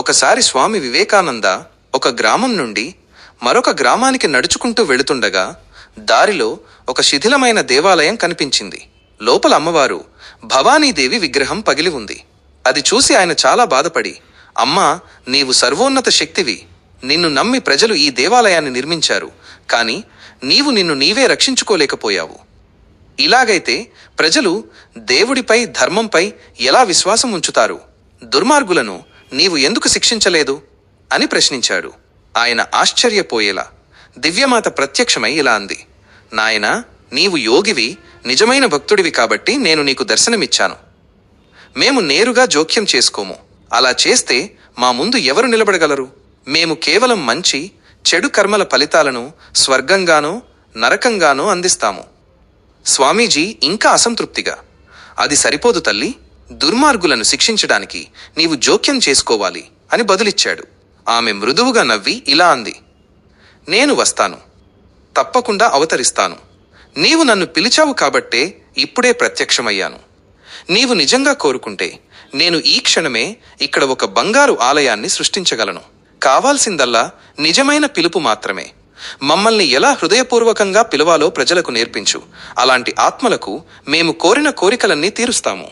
ఒకసారి స్వామి వివేకానంద ఒక గ్రామం నుండి మరొక గ్రామానికి నడుచుకుంటూ వెళుతుండగా దారిలో ఒక శిథిలమైన దేవాలయం కనిపించింది. లోపల అమ్మవారు భవానీదేవి విగ్రహం పగిలి ఉంది. అది చూసి ఆయన చాలా బాధపడి, అమ్మా, నీవు సర్వోన్నత శక్తివి. నిన్ను నమ్మి ప్రజలు ఈ దేవాలయాన్ని నిర్మించారు, కాని నీవు నిన్ను నీవే రక్షించుకోలేకపోయావు. ఇలాగైతే ప్రజలు దేవుడిపై, ధర్మంపై ఎలా విశ్వాసం ఉంచుతారు? దుర్మార్గులను నీవు ఎందుకు శిక్షించలేదు అని ప్రశ్నించాడు. ఆయన ఆశ్చర్యపోయేలా దివ్యమాత ప్రత్యక్షమై ఇలా అంది, నాయనా, నీవు యోగివి, నిజమైన భక్తుడివి కాబట్టి నేను నీకు దర్శనమిచ్చాను. మేము నేరుగా జోక్యం చేసుకోము. అలా చేస్తే మా ముందు ఎవరు నిలబడగలరు? మేము కేవలం మంచి చెడు కర్మల ఫలితాలను స్వర్గంగానో నరకంగానో అందిస్తాము. స్వామీజీ ఇంకా అసంతృప్తిగా, అది సరిపోదు తల్లి, దుర్మార్గులను శిక్షించడానికి నీవు జోక్యం చేసుకోవాలి అని బదులిచ్చాడు. ఆమె మృదువుగా నవ్వి ఇలా అంది, నేను వస్తాను, తప్పకుండా అవతరిస్తాను. నీవు నన్ను పిలిచావు కాబట్టే ఇప్పుడే ప్రత్యక్షమయ్యాను. నీవు నిజంగా కోరుకుంటే నేను ఈ క్షణమే ఇక్కడ ఒక బంగారు ఆలయాన్ని సృష్టించగలను. కావాల్సిందల్లా నిజమైన పిలుపు మాత్రమే. మమ్మల్ని ఎలా హృదయపూర్వకంగా పిలవాలో ప్రజలకు నేర్పించు. అలాంటి ఆత్మలకు మేము కోరిన కోరికలన్నీ తీరుస్తాము.